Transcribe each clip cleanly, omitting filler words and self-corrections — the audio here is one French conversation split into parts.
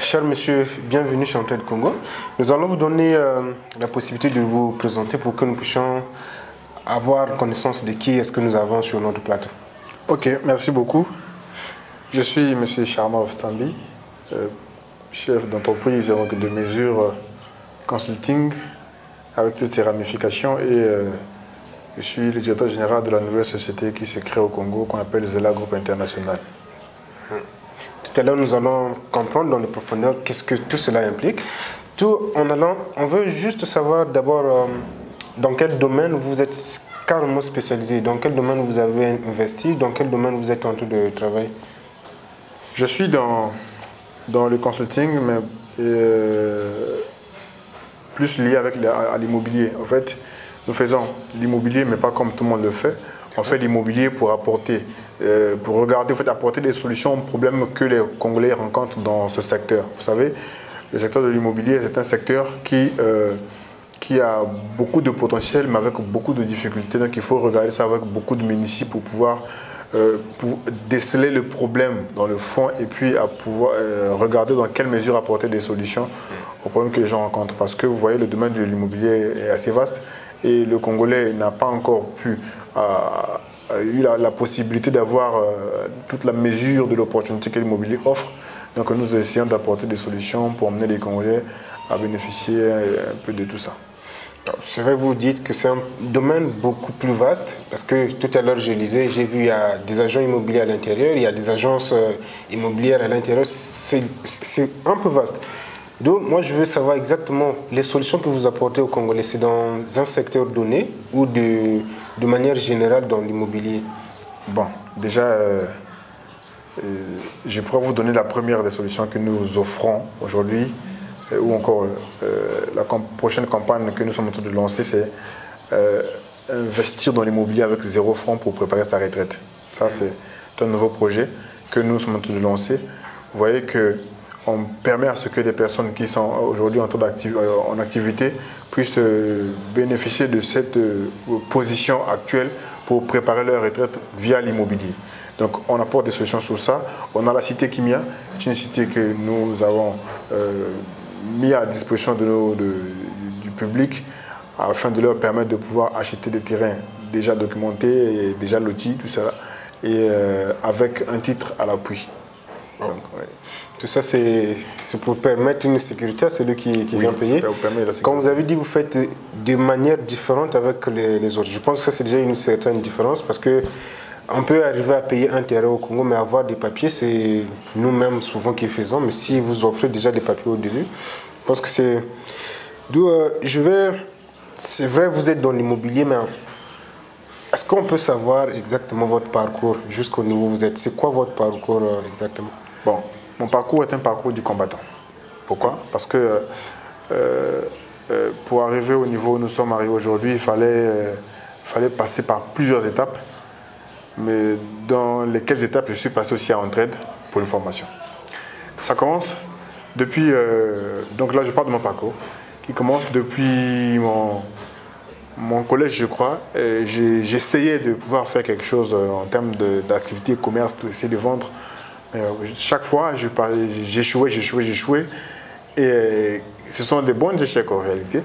cher monsieur, bienvenue chez Entraide Congo. Nous allons vous donner la possibilité de vous présenter pour que nous puissions avoir connaissance de qui est-ce que nous avons sur notre plateau. Ok, merci beaucoup. Je suis monsieur Sharma Tambi, chef d'entreprise de mesures consulting avec toutes ses ramifications et je suis le directeur général de la nouvelle société qui se crée au Congo qu'on appelle Zela Group International. Tout à l'heure, nous allons comprendre dans les profondeurs qu'est-ce que tout cela implique. On veut juste savoir d'abord dans quel domaine vous êtes carrément spécialisé, dans quel domaine vous avez investi, dans quel domaine vous êtes en train de travailler. Je suis dans le consulting, mais plus lié à l'immobilier. En fait, nous faisons l'immobilier, mais pas comme tout le monde le fait. On fait l'immobilier pour apporter, apporter des solutions aux problèmes que les Congolais rencontrent dans ce secteur. Vous savez, le secteur de l'immobilier, c'est un secteur qui a beaucoup de potentiel, mais avec beaucoup de difficultés. Donc il faut regarder ça avec beaucoup de minutie pour pouvoir pour déceler le problème dans le fond et puis à pouvoir regarder dans quelle mesure apporter des solutions aux problèmes que les gens rencontrent. Parce que vous voyez, le domaine de l'immobilier est assez vaste et le Congolais n'a pas encore eu la possibilité d'avoir toute la mesure de l'opportunité que l'immobilier offre. Donc nous essayons d'apporter des solutions pour amener les Congolais à bénéficier un peu de tout ça. C'est vrai que vous dites que c'est un domaine beaucoup plus vaste, parce que tout à l'heure je lisais, j'ai vu il y a des agents immobiliers à l'intérieur, il y a des agences immobilières à l'intérieur, c'est un peu vaste. Donc moi je veux savoir exactement les solutions que vous apportez aux Congolais, c'est dans un secteur donné ou de manière générale dans l'immobilier? Bon, déjà, je pourrais vous donner la première des solutions que nous offrons aujourd'hui, ou encore la prochaine campagne que nous sommes en train de lancer, c'est investir dans l'immobilier avec 0 francs pour préparer sa retraite. Ça, c'est un nouveau projet que nous sommes en train de lancer. Vous voyez qu'on permet à ce que des personnes qui sont aujourd'hui en activité puissent bénéficier de cette position actuelle pour préparer leur retraite via l'immobilier. Donc on apporte des solutions sur ça. On a la cité Kimia, c'est une cité que nous avons mis à disposition du public afin de leur permettre de pouvoir acheter des terrains déjà documentés et déjà lotis, tout ça, et avec un titre à l'appui. Ouais. Tout ça, c'est pour permettre une sécurité à celui qui vient payer. Comme vous avez dit, vous faites de manière différente avec les autres. Je pense que ça, c'est déjà une certaine différence parce que on peut arriver à payer un terrain au Congo, mais avoir des papiers, c'est nous-mêmes souvent qui faisons. Mais si vous offrez déjà des papiers au début, je pense que c'est... D'où c'est vrai, vous êtes dans l'immobilier, mais est-ce qu'on peut savoir exactement votre parcours jusqu'au niveau où vous êtes? C'est quoi votre parcours exactement? Bon, mon parcours est un parcours du combattant. Pourquoi? Parce que pour arriver au niveau où nous sommes arrivés aujourd'hui, il fallait passer par plusieurs étapes. Mais dans lesquelles étapes je suis passé aussi à Entraide pour une formation. Ça commence depuis, donc là je parle de mon parcours, qui commence depuis mon collège je crois. J'essayais de pouvoir faire quelque chose en termes d'activité, commerce, essayer de vendre. Chaque fois j'échouais. Et ce sont des bons échecs en réalité.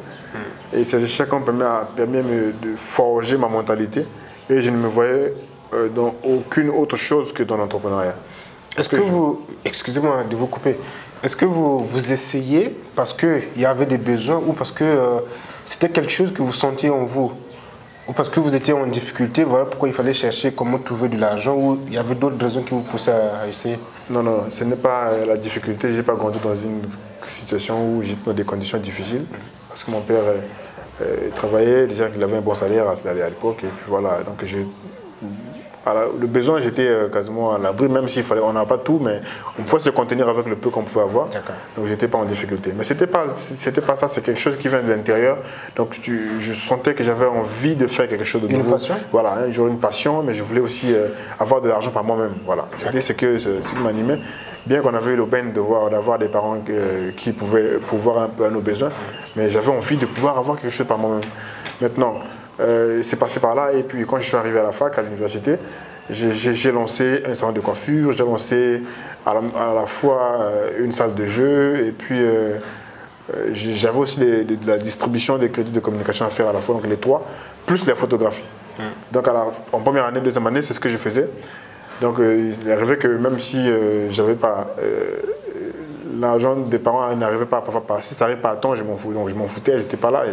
Et ces échecs ont permis de forger ma mentalité et je ne me voyais dans aucune autre chose que dans l'entrepreneuriat. Est-ce que vous, excusez-moi de vous couper, est-ce que vous essayez parce qu'il y avait des besoins ou parce que c'était quelque chose que vous sentiez en vous? Ou parce que vous étiez en difficulté, voilà pourquoi il fallait chercher comment trouver de l'argent, ou il y avait d'autres raisons qui vous poussaient à essayer? Non, ce n'est pas la difficulté. Je n'ai pas grandi dans une situation où j'étais dans des conditions difficiles. Parce que mon père travaillait, déjà qu'il avait un bon salaire à l'époque. Et puis voilà, donc le besoin, j'étais quasiment à l'abri, même s'il fallait, on n'a pas tout, mais on pouvait se contenir avec le peu qu'on pouvait avoir. Donc j'étais pas en difficulté. Mais c'était pas ça, c'est quelque chose qui vient de l'intérieur. Donc je sentais que j'avais envie de faire quelque chose de nouveau. Une passion? Voilà, j'aurais une passion, mais je voulais aussi avoir de l'argent par moi-même. Voilà, c'était ce qui m'animait. Bien qu'on avait eu l'aubaine d'avoir des parents qui pouvaient pourvoir un peu à nos besoins, mais j'avais envie de pouvoir avoir quelque chose par moi-même. Maintenant, c'est passé par là. Et puis quand je suis arrivé à la fac, à l'université, j'ai lancé un salon de coiffure, j'ai lancé à la fois une salle de jeu, et puis j'avais aussi de la distribution des crédits de communication à faire à la fois, donc les trois, plus la photographie. Donc en première année, deuxième année, c'est ce que je faisais. Donc il arrivait que même si j'avais pas l'argent des parents n'arrivait pas, si ça n'arrivait pas à temps, je m'en foutais, j'étais pas là.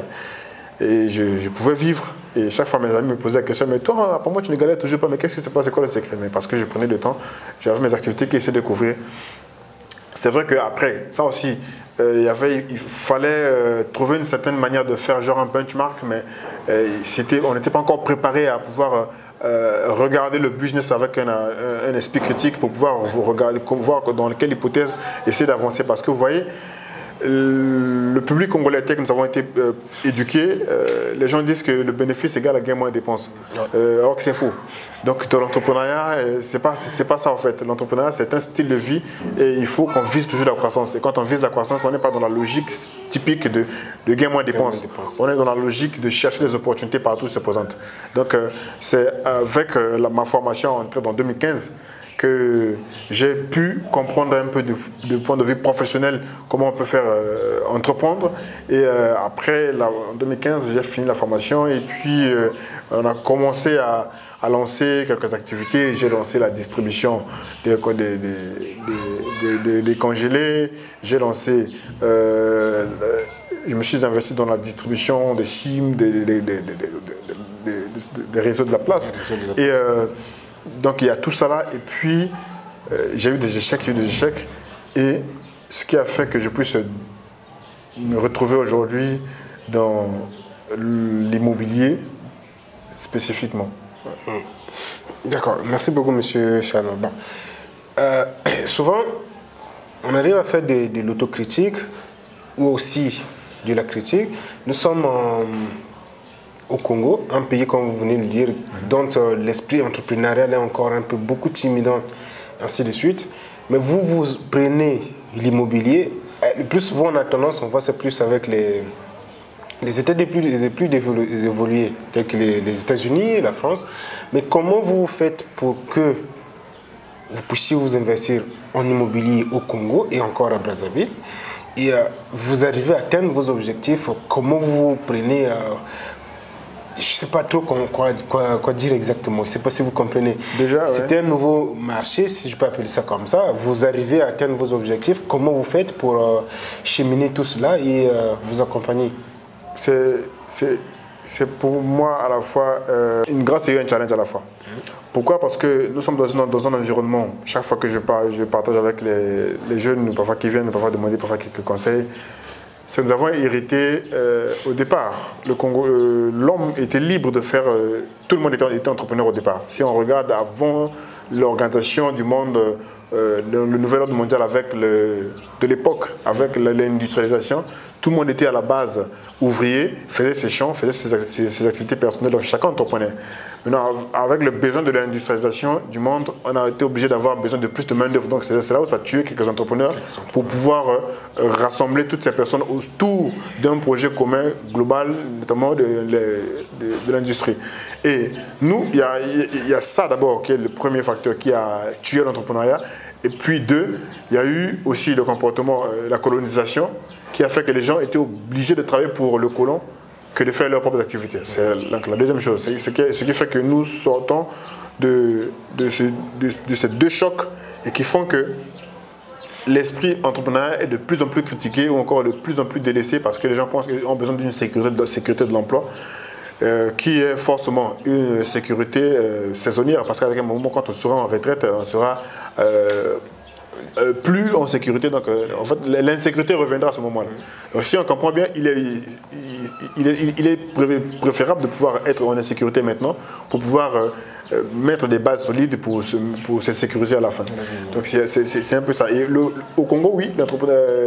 Et je pouvais vivre. Et chaque fois, mes amis me posaient la question, mais toi, apparemment, tu ne galères toujours pas, mais qu'est-ce qui se passe, c'est quoi le secret? Mais parce que je prenais du temps, j'avais mes activités qui essaient de couvrir. C'est vrai qu'après, ça aussi, il fallait trouver une certaine manière de faire genre un benchmark, mais on n'était pas encore préparé à pouvoir regarder le business avec un esprit critique pour pouvoir voir dans quelle hypothèse essayer d'avancer. Parce que vous voyez, le public congolais tel que nous avons été éduqués, les gens disent que le bénéfice égale à gain moins dépenses. Alors que c'est faux. Donc l'entrepreneuriat, c'est pas ça en fait. L'entrepreneuriat, c'est un style de vie et il faut qu'on vise toujours la croissance. Et quand on vise la croissance, on n'est pas dans la logique typique de gain moins dépenses. On est dans la logique de chercher des opportunités partout où se présentent. Donc c'est avec ma formation entrée en 2015 que j'ai pu comprendre un peu de point de vue professionnel comment on peut faire entreprendre. Et après, en 2015, j'ai fini la formation et puis on a commencé à lancer quelques activités. J'ai lancé la distribution des congelés. J'ai lancé, je me suis investi dans la distribution des SIM, des réseaux de la place. Et donc il y a tout ça là, et puis j'ai eu des échecs, et ce qui a fait que je puisse me retrouver aujourd'hui dans l'immobilier spécifiquement. D'accord, merci beaucoup monsieur Chano. Bon. Souvent, on arrive à faire de l'autocritique ou aussi de la critique. Nous sommes au Congo, un pays, comme vous venez de le dire, dont l'esprit entrepreneurial est encore un peu beaucoup timidant, ainsi de suite. Mais vous prenez l'immobilier, le plus souvent on a tendance, on voit c'est plus avec les États les plus évolués, tels que les États-Unis, la France. Mais comment vous faites pour que vous puissiez vous investir en immobilier au Congo et encore à Brazzaville et vous arrivez à atteindre vos objectifs? Comment vous prenez... je ne sais pas trop quoi dire exactement, je ne sais pas si vous comprenez. Déjà, c'était un nouveau marché, si je peux appeler ça comme ça. Vous arrivez à atteindre vos objectifs. Comment vous faites pour cheminer tout cela et vous accompagner? C'est pour moi à la fois une grâce et un challenge à la fois. Pourquoi? Parce que nous sommes dans un environnement, chaque fois que je partage avec les jeunes, parfois qui viennent, parfois demander quelques conseils, c'est que nous avons hérité au départ. Le Congo, l'homme était libre de faire... tout le monde était entrepreneur au départ. Si on regarde avant l'organisation du monde, le nouvel ordre mondial de l'époque, avec l'industrialisation, tout le monde était à la base ouvrier, faisait ses champs, faisait ses activités personnelles, donc chacun entreprenait. Maintenant, avec le besoin de l'industrialisation du monde, on a été obligé d'avoir besoin de plus de main-d'œuvre. Donc, c'est là où ça a tué quelques entrepreneurs pour pouvoir rassembler toutes ces personnes autour d'un projet commun, global, notamment de l'industrie. Et nous, il y a ça d'abord qui est le premier facteur qui a tué l'entrepreneuriat. Et puis deux, il y a eu aussi le comportement, la colonisation, qui a fait que les gens étaient obligés de travailler pour le colon que de faire leurs propres activités. C'est la deuxième chose. Ce qui fait que nous sortons de ces deux chocs et qui font que l'esprit entrepreneurial est de plus en plus critiqué ou encore de plus en plus délaissé parce que les gens pensent qu'ils ont besoin d'une sécurité de l'emploi qui est forcément une sécurité saisonnière parce qu'avec un moment, quand on sera en retraite, on sera plus en sécurité. Donc, en fait, l'insécurité reviendra à ce moment-là. Donc, si on comprend bien, il est préférable de pouvoir être en insécurité maintenant pour pouvoir mettre des bases solides pour se sécuriser à la fin. Donc, c'est un peu ça. Et au Congo, oui,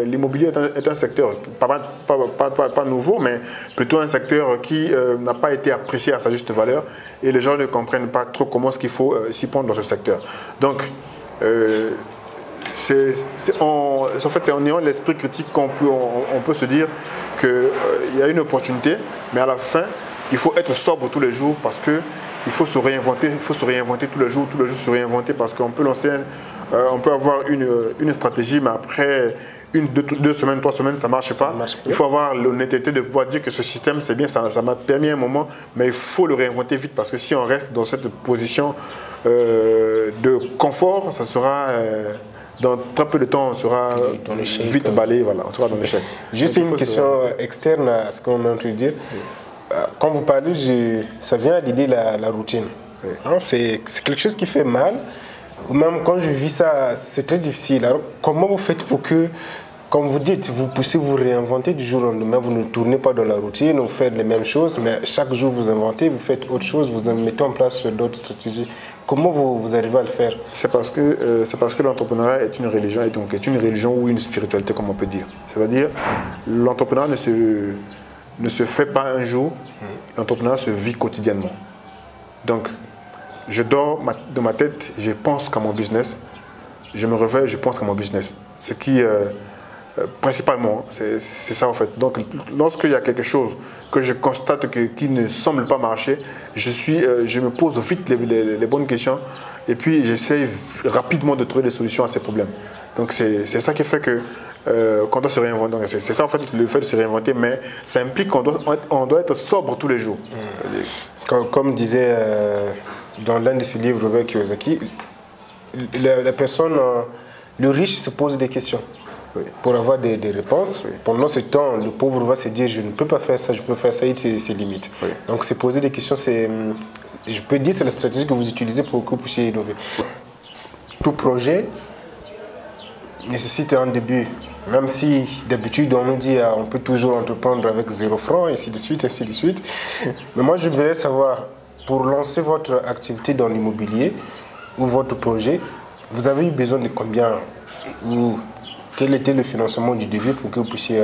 l'immobilier est un secteur, pas nouveau, mais plutôt un secteur qui n'a pas été apprécié à sa juste valeur et les gens ne comprennent pas trop comment est-ce qu'il faut s'y prendre dans ce secteur. Donc, en fait, c'est en ayant l'esprit critique qu'on peut se dire qu'il y a une opportunité, mais à la fin, il faut être sobre tous les jours parce que il faut se réinventer tous les jours se réinventer parce qu'on peut lancer, on peut avoir une stratégie, mais après deux semaines, 3 semaines, ça ne marche pas. Il faut avoir l'honnêteté de pouvoir dire que ce système, c'est bien, ça m'a permis un moment, mais il faut le réinventer vite parce que si on reste dans cette position de confort, ça sera... dans très peu de temps, on sera vite balayé, voilà, on sera dans l'échec. Juste une question externe à ce qu'on est en train de dire. Quand vous parlez, ça vient à l'idée la routine. Oui. C'est quelque chose qui fait mal. Même quand je vis ça, c'est très difficile. Alors, comment vous faites pour que, comme vous dites, vous puissiez vous réinventer du jour au lendemain, vous ne tournez pas dans la routine, vous faites les mêmes choses, mais chaque jour vous inventez, vous faites autre chose, vous mettez en place d'autres stratégies. Comment vous arrivez à le faire? C'est parce que l'entrepreneuriat est une religion, et donc est une religion ou une spiritualité, comme on peut dire. C'est-à-dire, l'entrepreneuriat ne se fait pas un jour, l'entrepreneuriat se vit quotidiennement. Donc, je dors dans ma tête, je pense qu'à mon business, je me réveille, je pense qu'à mon business. Ce qui, principalement, c'est ça en fait. Donc, lorsqu'il y a quelque chose que je constate qui ne semble pas marcher, je me pose vite les bonnes questions et puis j'essaie rapidement de trouver des solutions à ces problèmes. Donc, c'est ça qui fait que qu'on doit se réinventer. C'est ça en fait le fait de se réinventer, mais ça implique qu'on doit être sobre tous les jours. Comme disait dans l'un de ses livres, Robert Kiyosaki, la personne, le riche se pose des questions. Oui. Pour avoir des réponses. Oui. Pendant ce temps, le pauvre va se dire je ne peux pas faire ça, je peux faire ça, il y a ses limites. Oui. Donc se poser des questions, je peux dire c'est la stratégie que vous utilisez pour que vous puissiez innover. Oui. Tout projet nécessite un début. Même si d'habitude on nous dit on peut toujours entreprendre avec 0 francs, ainsi de suite, ainsi de suite. Mais moi je voudrais savoir, pour lancer votre activité dans l'immobilier ou votre projet, vous avez eu besoin de combien ou quel était le financement du début pour que vous puissiez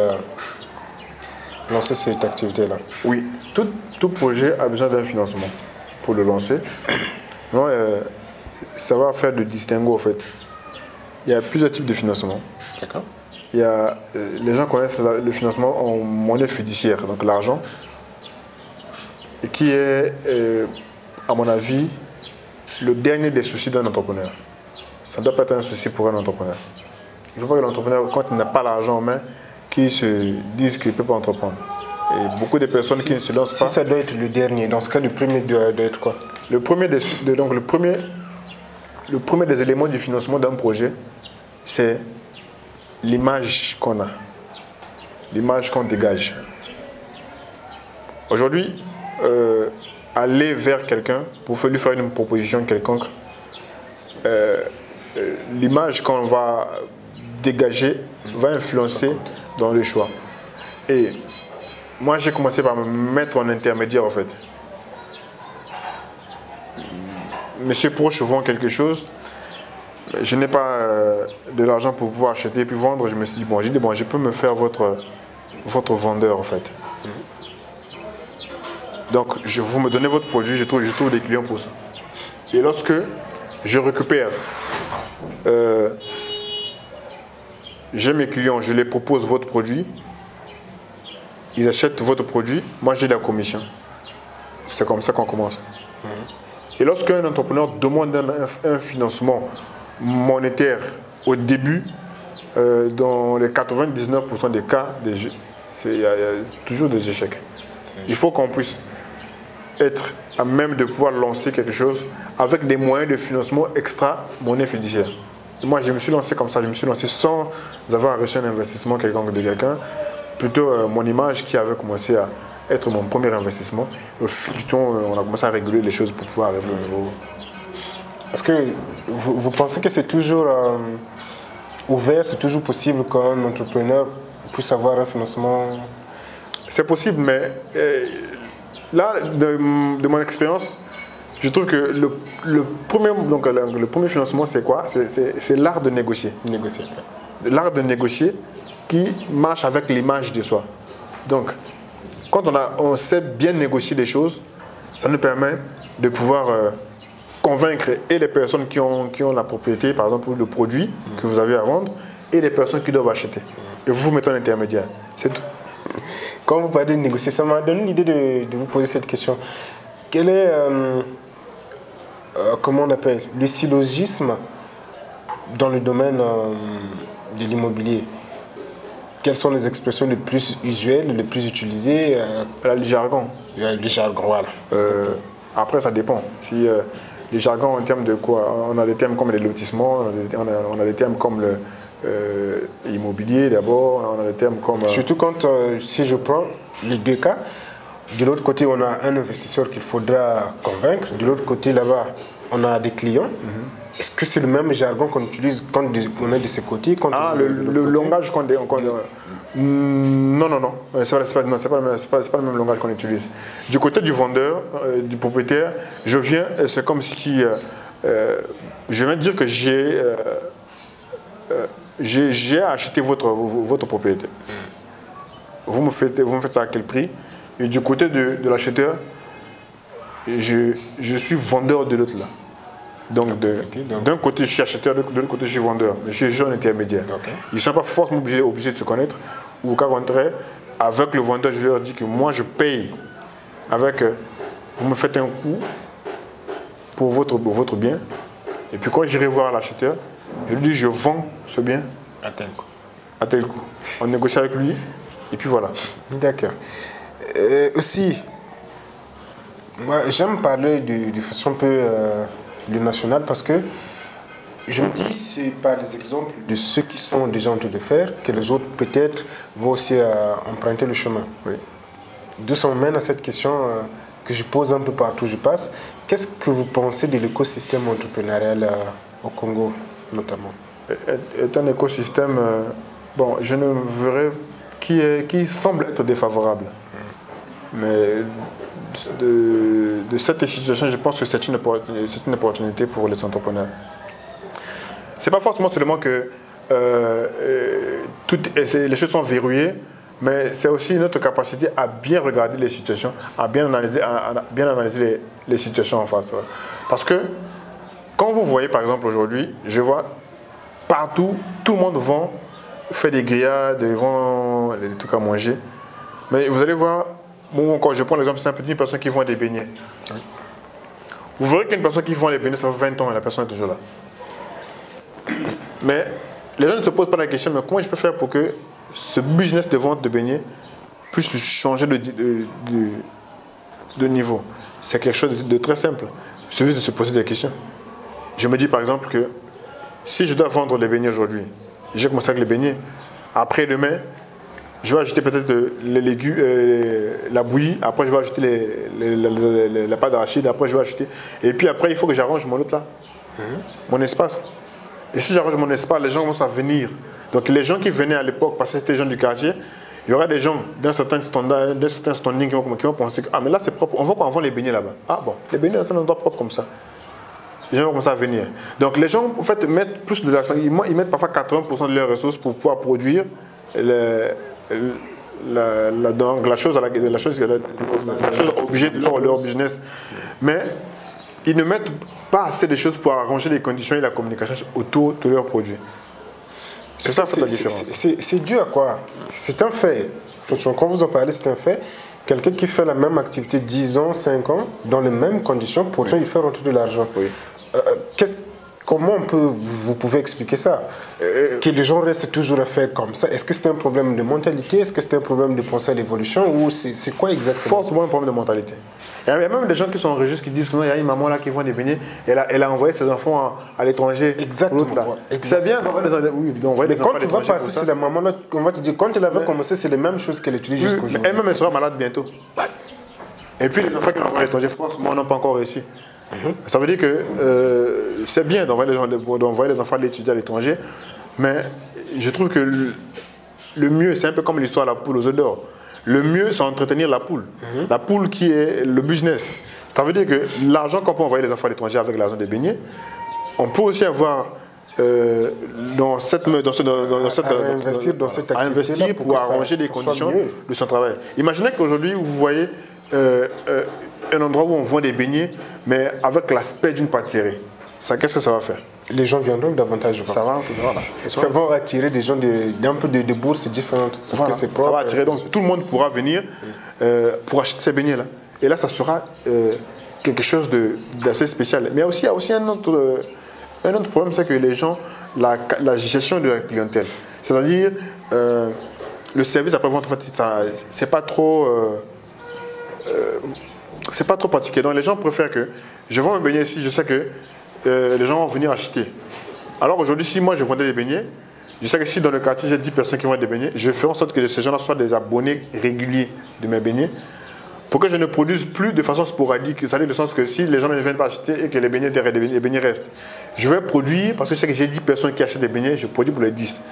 lancer cette activité-là? Oui, tout projet a besoin d'un financement pour le lancer. Non, ça va faire de distinguo en fait. Il y a plusieurs types de financement. D'accord. Les gens connaissent le financement en monnaie fiduciaire, donc l'argent, et qui est, à mon avis, le dernier des soucis d'un entrepreneur. Ça ne doit pas être un souci pour un entrepreneur. Il ne faut pas que l'entrepreneur, quand il n'a pas l'argent en main, qu'il se dise qu'il ne peut pas entreprendre. Et beaucoup de personnes qui ne se lancent pas... Si ça doit être le dernier, dans ce cas, le premier doit être quoi? Le premier des éléments du financement d'un projet, c'est l'image qu'on a, l'image qu'on dégage. Aujourd'hui, aller vers quelqu'un pour lui faire une proposition quelconque, l'image qu'on va dégager va influencer dans le choix. Et moi, j'ai commencé par me mettre en intermédiaire en fait. Monsieur proche vend quelque chose, je n'ai pas de l'argent pour pouvoir acheter et puis vendre. Je me suis dit, bon, je peux me faire votre vendeur en fait. Donc, vous me donnez votre produit, je trouve des clients pour ça. Et lorsque je récupère, j'ai mes clients, je les propose votre produit, ils achètent votre produit, moi j'ai la commission. C'est comme ça qu'on commence. Et lorsqu'un entrepreneur demande un financement monétaire au début, dans les 99% des cas, il y a toujours des échecs. Il faut qu'on puisse être à même de pouvoir lancer quelque chose avec des moyens de financement extra monnaie fiduciaire. Et moi, je me suis lancé comme ça, je me suis lancé sans avoir reçu un investissement quelconque de quelqu'un, plutôt mon image qui avait commencé à être mon premier investissement. Au fil du temps, on a commencé à réguler les choses pour pouvoir arriver au niveau. Est-ce que vous pensez que c'est toujours ouvert, c'est toujours possible qu'un entrepreneur puisse avoir un financement? C'est possible, mais là, de mon expérience, je trouve que le premier financement, c'est quoi? C'est l'art de négocier. L'art de négocier qui marche avec l'image de soi. Donc, quand on sait bien négocier des choses, ça nous permet de pouvoir convaincre et les personnes qui ont la propriété, par exemple, le produit que vous avez à vendre, et les personnes qui doivent acheter. Et vous mettez un intermédiaire. C'est tout. quand vous parlez de négocier, ça m'a donné l'idée de vous poser cette question. Quel est, comment on appelle, le syllogisme dans le domaine de l'immobilier? Quelles sont les expressions les plus usuelles, les plus utilisées? Le jargon. Le jargon, voilà. Après, ça dépend. Si les jargons en termes de quoi? On a des termes comme les lotissements, on a des termes comme l'immobilier d'abord, on a des termes comme... Surtout quand, si je prends les deux cas, de l'autre côté, on a un investisseur qu'il faudra convaincre, de l'autre côté, là-bas, on a des clients. Est-ce que c'est le même jargon qu'on utilise quand on est de ces côtés? Le langage qu'on... Non, c'est pas le même langage qu'on utilise. Du côté du vendeur, du propriétaire, je viens, c'est comme si je viens de dire que j'ai acheté votre propriété. Vous me faites ça à quel prix? Et du côté de l'acheteur, je suis vendeur de l'autre là. Donc d'un côté je suis acheteur, de l'autre côté je suis vendeur. Mais je suis un intermédiaire. Ils ne sont pas forcément obligés de se connaître. Ou au cas contraire, avec le vendeur, je leur dis que moi je paye avec, vous me faites un coût pour votre bien. Et puis quand j'irai voir l'acheteur, je lui dis je vends ce bien à tel coût. À tel coût. On négocie avec lui et puis voilà. D'accord. Aussi, moi j'aime parler de façon un peu le national parce que je me dis c'est par les exemples de ceux qui sont déjà en train de faire que les autres peut-être vont aussi emprunter le chemin. Oui. D'où ça m'amène à cette question que je pose un peu partout où je passe. Qu'est-ce que vous pensez de l'écosystème entrepreneurial au Congo notamment? Est un écosystème, bon, je ne verrais qui semble être défavorable. Mais de cette situation, je pense que c'est une opportunité pour les entrepreneurs. Ce n'est pas forcément seulement que les choses sont verrouillées, mais c'est aussi notre capacité à bien regarder les situations, à bien analyser les situations en face. Parce que quand vous voyez par exemple aujourd'hui, je vois partout, tout le monde vend, fait des grillades, vend des trucs à manger. Mais vous allez voir, bon, quand je prends l'exemple simple d'une personne qui vend des beignets. Oui. Vous verrez qu'une personne qui vend les beignets, ça fait 20 ans et la personne est toujours là. Mais les gens ne se posent pas la question, mais comment je peux faire pour que ce business de vente de beignets puisse changer de niveau? C'est quelque chose de très simple. Il suffit de se poser des questions. Je me dis par exemple que si je dois vendre les beignets aujourd'hui, j'ai commencé avec les beignets. Après demain, je vais ajouter peut-être les légumes, la bouillie. Après, je vais ajouter la pâte d'arachide. Après, je vais ajouter. Et puis après, il faut que j'arrange mon autre là, mon espace. Et si j'arrange mon espace, les gens vont s'en venir. Donc les gens qui venaient à l'époque, parce que c'était des gens du quartier, il y aura des gens d'un certain standing qui vont penser que ah mais là c'est propre, on voit qu'on vend les beignets là-bas. Ah bon, les beignets c'est un endroit propre comme ça. Les gens vont commencer à venir. Donc les gens en fait mettent plus de l'accent, ils mettent parfois 80% de leurs ressources pour pouvoir produire la chose obligée de leur business. Mais ils ne mettent pas assez de choses pour arranger les conditions et la communication autour de leurs produits. C'est ça la différence. C'est dû à quoi? C'est un fait. Quand vous en parlez, c'est un fait. Quelqu'un qui fait la même activité 10 ans, 5 ans, dans les mêmes conditions, pourtant il fait rentrer de l'argent. Oui. Comment vous pouvez expliquer ça? Que les gens restent toujours à faire comme ça. Est-ce que c'est un problème de mentalité? Est-ce que c'est un problème de penser à l'évolution? Ou c'est quoi exactement? Forcément un problème de mentalité. Il y a même des gens qui sont en registre qui disent qu'il y a une maman là qui vend des beignets, elle a envoyé ses enfants à l'étranger. Exactement. C'est bien d'envoyer des enfants. Mais quand tu vas passer sur la maman là, on va te dire, quand elle avait commencé, c'est les mêmes choses qu'elle utilise jusqu'aujourd'hui. Elle-même, elle sera malade bientôt. Et puis les enfants qui l'ont envoyé à l'étranger, franchement, n'ont pas encore réussi. Ça veut dire que c'est bien d'envoyer les enfants à l'étudier à l'étranger, mais je trouve que le mieux, c'est un peu comme l'histoire de la poule aux œufs d'or. Le mieux, c'est entretenir la poule. La poule qui est le business. Ça veut dire que l'argent qu'on peut envoyer les enfants à l'étranger avec l'argent des beignets, on peut aussi avoir investir pour arranger les conditions de son travail. Imaginez qu'aujourd'hui, vous voyez un endroit où on vend des beignets, mais avec l'aspect d'une pâtisserie. Qu'est-ce que ça va faire? les gens viendront davantage, je pense. Ça va attirer des gens d'un peu de bourses différentes. Parce que c'est propre. Ça va attirer, donc tout le monde pourra venir pour acheter ces beignets-là. Et là, ça sera quelque chose d'assez spécial. Mais il y a aussi un autre problème, c'est que les gens, la gestion de la clientèle, c'est-à-dire le service après-vente, en fait, c'est pas trop pratiqué. Donc les gens préfèrent que je vends un beignet ici, je sais que les gens vont venir acheter. Alors aujourd'hui, si moi je vendais des beignets, je sais que si dans le quartier j'ai 10 personnes qui vendent des beignets, je fais en sorte que ces gens-là soient des abonnés réguliers de mes beignets pour que je ne produise plus de façon sporadique. Ça veut dire le sens que si les gens ne viennent pas acheter et que les beignets restent, je vais produire parce que je sais que j'ai 10 personnes qui achètent des beignets, je produis pour les 10.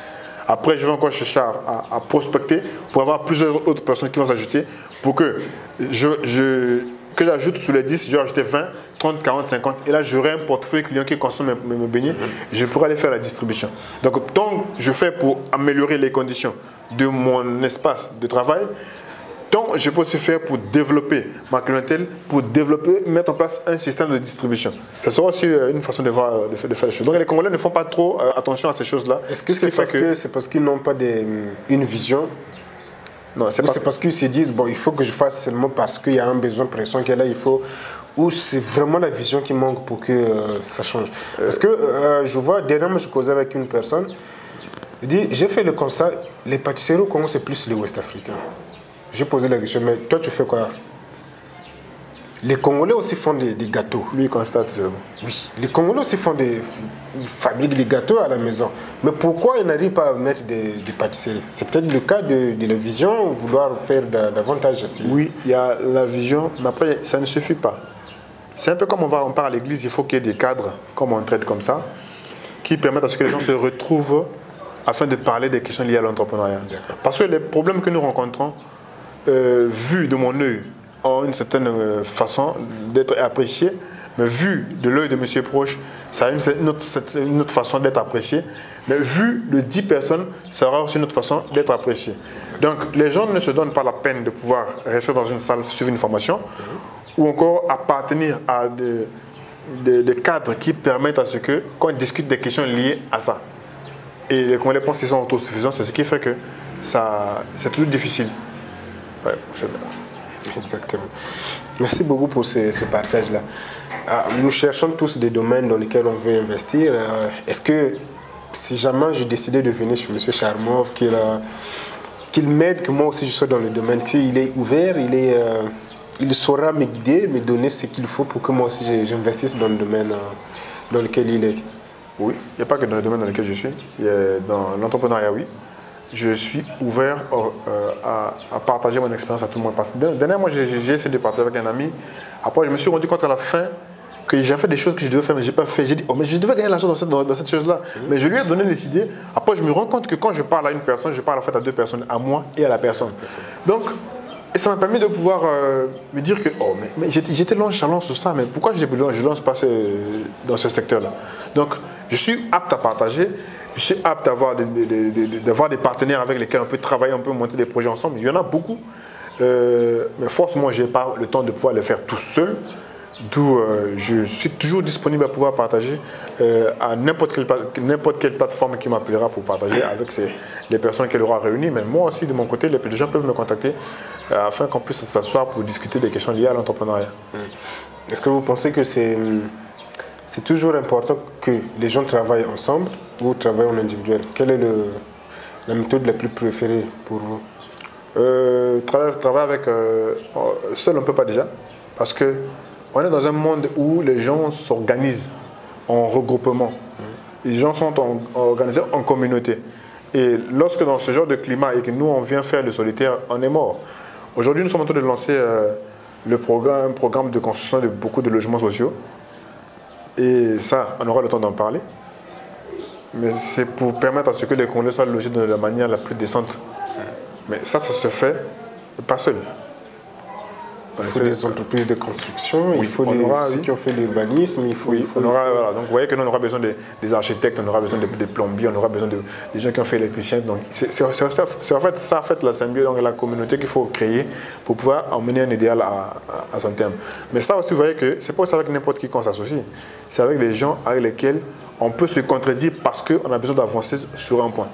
Après, je vais encore chercher à prospecter pour avoir plusieurs autres personnes qui vont s'ajouter pour que j'ajoute sur les 10, je vais ajouter 20, 30, 40, 50. Et là, j'aurai un portefeuille client qui consomme mes beignets. Je pourrai aller faire la distribution. Donc, tant que je fais pour améliorer les conditions de mon espace de travail, tant je peux aussi faire pour développer ma clientèle, pour mettre en place un système de distribution. Ça sera aussi une façon de faire les choses. Donc, les Congolais ne font pas trop attention à ces choses-là. Est-ce que c'est parce qu'ils n'ont pas une vision? Non, c'est parce qu'ils se disent, bon, il faut que je fasse seulement parce qu'il y a un besoin pressant qu'il y a là, il faut... Ou c'est vraiment la vision qui manque pour que ça change? Parce que je vois, dernièrement, je causais avec une personne, il dit, j'ai fait le constat, les pâtisseries au Congo, c'est plus les Ouest-Africains. J'ai posé la question, mais toi, tu fais quoi? Les Congolais aussi font des gâteaux. Lui, il constate seulement. Oui, les Congolais aussi fabriquent des gâteaux à la maison. Mais pourquoi ils n'arrivent pas à mettre des pâtisseries? C'est peut-être le cas de la vision, vouloir faire davantage aussi. Oui, il y a la vision, mais après, ça ne suffit pas. C'est un peu comme on part à l'église, il faut qu'il y ait des cadres, comme on traite comme ça, qui permettent à ce que les gens se retrouvent afin de parler des questions liées à l'entrepreneuriat. Parce que les problèmes que nous rencontrons, vus de mon œil, ont une certaine façon d'être appréciés, mais vu de l'œil de monsieur proche, ça a une autre façon d'être apprécié. Mais vu de 10 personnes, ça aura aussi une autre façon d'être apprécié. Donc les gens ne se donnent pas la peine de pouvoir rester dans une salle, suivre une formation, ou encore appartenir à des cadres qui permettent à ce que, quand ils discutent des questions liées à ça. Et les Congolais pensent qu'ils sont autosuffisants, c'est ce qui fait que c'est toujours difficile. Ouais, exactement. Merci beaucoup pour ce partage-là. Nous cherchons tous des domaines dans lesquels on veut investir. Est-ce que si jamais j'ai décidé de venir chez M. Charmov, qu'il m'aide, que moi aussi je sois dans le domaine, qu'il est ouvert, il saura me guider, me donner ce qu'il faut pour que moi aussi j'investisse dans le domaine dans lequel il est? Oui, il n'y a pas que dans le domaine dans lequel je suis. Dans l'entrepreneuriat, oui. Je suis ouvert à partager mon expérience à tout le monde. Parce que dernièrement, j'ai essayé de partager avec un ami. Après, je me suis rendu compte à la fin que j'ai fait des choses que je devais faire, mais je n'ai pas fait. J'ai dit, oh, mais je devais gagner l'argent dans cette chose-là. Mais je lui ai donné les idées. Après, je me rends compte que quand je parle à une personne, je parle en fait à deux personnes, à moi et à la personne. Donc, et ça m'a permis de pouvoir me dire que oh, mais j'étais nonchalant sur ça, mais pourquoi je ne lance pas dans ce secteur-là? Donc, je suis apte à partager. Je suis apte d'avoir des partenaires avec lesquels on peut travailler, on peut monter des projets ensemble. Il y en a beaucoup. Mais forcément, je n'ai pas le temps de pouvoir le faire tout seul. D'où je suis toujours disponible à pouvoir partager à n'importe quelle plateforme qui m'appellera pour partager avec les personnes qu'elle aura réunies. Mais moi aussi, de mon côté, les gens peuvent me contacter afin qu'on puisse s'asseoir pour discuter des questions liées à l'entrepreneuriat. Est-ce que vous pensez que c'est toujours important que les gens travaillent ensemble ou travaillent en individuel? Quelle est la méthode la plus préférée pour vous? Travailler avec... seul, on ne peut pas déjà. Parce qu'on est dans un monde où les gens s'organisent en regroupement. Les gens sont organisés en communauté. Et lorsque dans ce genre de climat et que nous, on vient faire le solitaire, on est mort. Aujourd'hui, nous sommes en train de lancer un programme de construction de beaucoup de logements sociaux. Et ça, on aura le temps d'en parler. Mais c'est pour permettre à ce que les Congolais soient logés de la manière la plus décente. Mais ça se fait pas seul. Il faut des entreprises de construction, oui, il faut ceux qui ont fait l'urbanisme, voilà. Donc vous voyez que nous on aura besoin des architectes, on aura besoin des plombiers, on aura besoin des gens qui ont fait l'électricien. Donc c'est en fait ça la symbiose, donc la communauté qu'il faut créer pour pouvoir emmener un idéal à son terme. Mais ça aussi, vous voyez que c'est pas aussi avec n'importe qui qu'on s'associe. C'est avec les gens avec lesquels on peut se contredire parce qu'on a besoin d'avancer sur un point.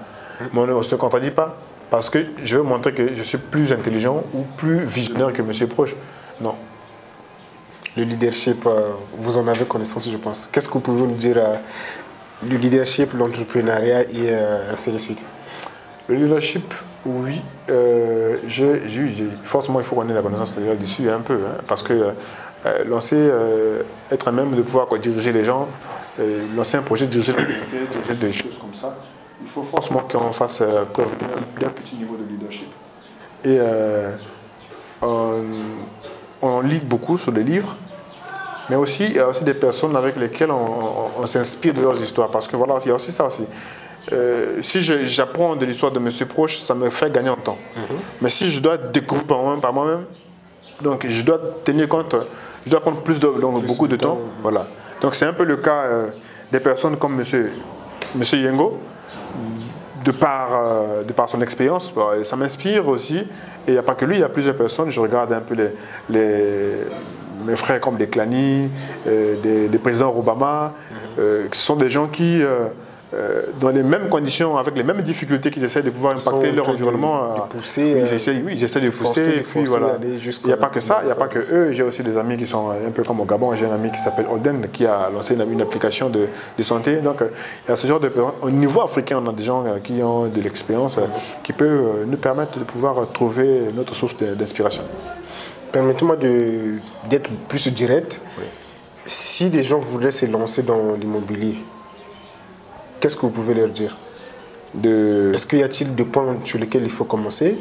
Mais on ne se contredit pas parce que je veux montrer que je suis plus intelligent ou plus visionnaire que monsieur proche. Non. Le leadership, vous en avez connaissance, je pense. Qu'est-ce que vous pouvez nous dire le leadership, l'entrepreneuriat et ainsi de suite? Le leadership, oui. Forcément, il faut qu'on ait la connaissance dessus un peu. Hein, parce que être à même de pouvoir diriger les gens, lancer un projet, diriger des choses comme ça, il faut forcément qu'on fasse preuve d'un petit niveau de leadership. Et on lit beaucoup sur des livres, mais aussi il y a aussi des personnes avec lesquelles on s'inspire de leurs histoires. Parce que voilà, il y a aussi ça aussi. Si j'apprends de l'histoire de monsieur proche, ça me fait gagner en temps. Mais si je dois découvrir par moi-même, donc je dois tenir compte, je dois prendre beaucoup de temps. Voilà. Donc c'est un peu le cas des personnes comme monsieur Yengo. De par son expérience, ça m'inspire aussi. Et il n'y a pas que lui, il y a plusieurs personnes. Je regarde un peu mes frères comme des Clani, des présidents Obama, qui sont des gens qui, dans les mêmes conditions, avec les mêmes difficultés, qu'ils essaient de pouvoir impacter leur environnement. Ils essaient de pousser. Et puis voilà. Il n'y a pas que ça, il n'y a pas que eux. J'ai aussi des amis qui sont un peu comme au Gabon. J'ai un ami qui s'appelle Holden qui a lancé une application de santé. Donc il y a ce genre de personnes. Au niveau africain, on a des gens qui ont de l'expérience qui peut nous permettre de pouvoir trouver notre source d'inspiration. Permettez-moi d'être plus direct. Oui. Si des gens voudraient se lancer dans l'immobilier, qu'est-ce que vous pouvez leur dire? Est-ce qu'il y a-t-il des points sur lesquels il faut commencer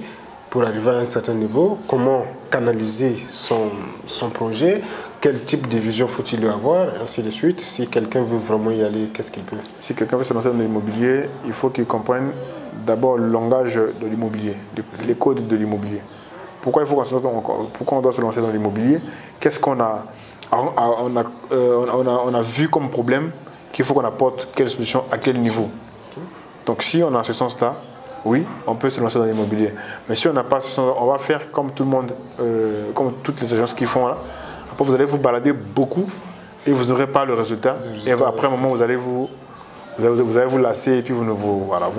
pour arriver à un certain niveau? Comment canaliser son projet? Quel type de vision faut-il avoir? Ainsi de suite. Si quelqu'un veut vraiment y aller, qu'est-ce qu'il peut? Si quelqu'un veut se lancer dans l'immobilier, il faut qu'il comprenne d'abord le langage de l'immobilier, les codes de l'immobilier. Pourquoi on doit se lancer dans l'immobilier? Qu'est-ce qu'on a, on a vu comme problème qu'il faut qu'on apporte quelle solution à quel niveau? Donc si on a ce sens-là, oui, on peut se lancer dans l'immobilier. Mais si on n'a pas ce sens, on va faire comme tout le monde, comme toutes les agences qui font là. Après, vous allez vous balader beaucoup et vous n'aurez pas le résultat. Et après un moment, vous allez vous lasser et puis vous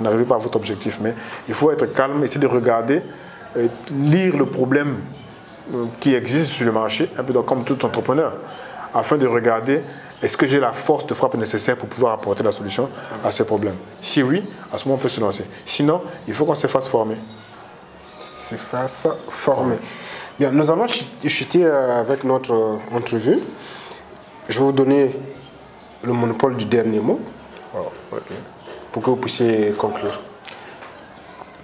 n'arrivez pas à votre objectif. Mais il faut être calme, essayer de regarder, lire le problème qui existe sur le marché, un peu comme tout entrepreneur, afin de regarder est-ce que j'ai la force de frappe nécessaire pour pouvoir apporter la solution à ces problèmes. Si oui, à ce moment on peut se lancer. Sinon, il faut qu'on se fasse former. Se fasse former. Bien, nous allons chuter avec notre entrevue. Je vais vous donner le monopole du dernier mot pour que vous puissiez conclure.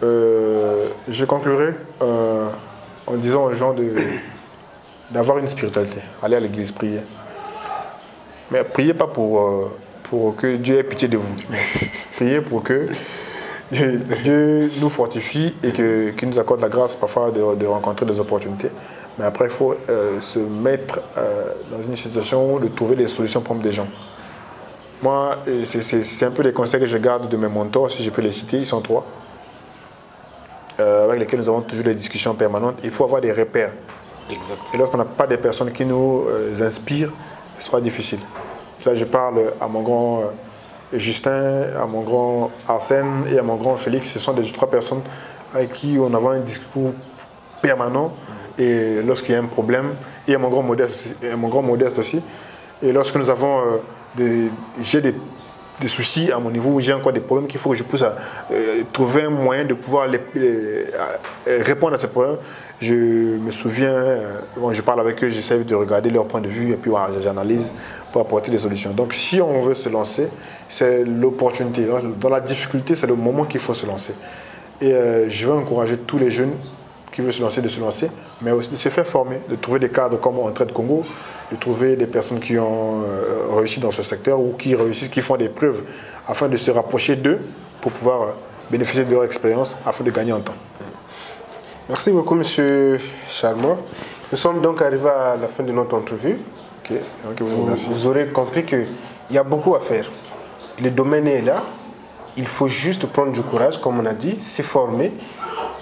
Je conclurai en disant aux gens d'avoir une spiritualité, aller à l'église, prier. Mais priez pas pour que Dieu ait pitié de vous. Priez pour que Dieu nous fortifie et qu'il nous accorde la grâce parfois de rencontrer des opportunités. Mais après, il faut se mettre dans une situation de trouver des solutions pour des gens. Moi, c'est un peu les conseils que je garde de mes mentors, si je peux les citer, ils sont 3. Avec lesquels nous avons toujours des discussions permanentes. Il faut avoir des repères. Exact. Et lorsqu'on n'a pas des personnes qui nous inspirent, ce sera difficile. Là, je parle à mon grand Justin, à mon grand Arsène et à mon grand Félix. Ce sont des 3 personnes avec qui on a un discours permanent. Et lorsqu'il y a un problème, et à mon grand Modeste aussi. Et lorsque nous avons j'ai des soucis à mon niveau, où j'ai encore des problèmes qu'il faut que je puisse trouver un moyen de pouvoir répondre à ces problèmes. Je me souviens, je parle avec eux, j'essaie de regarder leur point de vue et puis j'analyse pour apporter des solutions. Donc si on veut se lancer, c'est l'opportunité. Dans la difficulté, c'est le moment qu'il faut se lancer. Et je veux encourager tous les jeunes qui veulent se lancer, de se lancer, mais aussi de se faire former, de trouver des cadres comme Entraide Congo, de trouver des personnes qui ont réussi dans ce secteur ou qui réussissent, qui font des preuves, afin de se rapprocher d'eux pour pouvoir bénéficier de leur expérience, afin de gagner en temps. Merci beaucoup, M. Charmant. Nous sommes donc arrivés à la fin de notre entrevue. Vous aurez compris qu'il y a beaucoup à faire. Le domaine est là. Il faut juste prendre du courage, comme on a dit, se former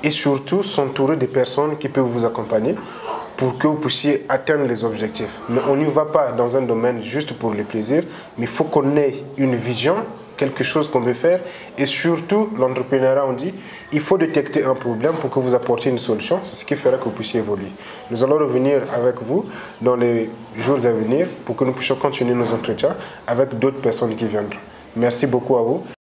et surtout s'entourer de personnes qui peuvent vous accompagner pour que vous puissiez atteindre les objectifs. Mais on n'y va pas dans un domaine juste pour le plaisir, mais il faut qu'on ait une vision, quelque chose qu'on veut faire. Et surtout, l'entrepreneuriat, on dit, il faut détecter un problème pour que vous apportiez une solution. C'est ce qui fera que vous puissiez évoluer. Nous allons revenir avec vous dans les jours à venir pour que nous puissions continuer nos entretiens avec d'autres personnes qui viendront. Merci beaucoup à vous.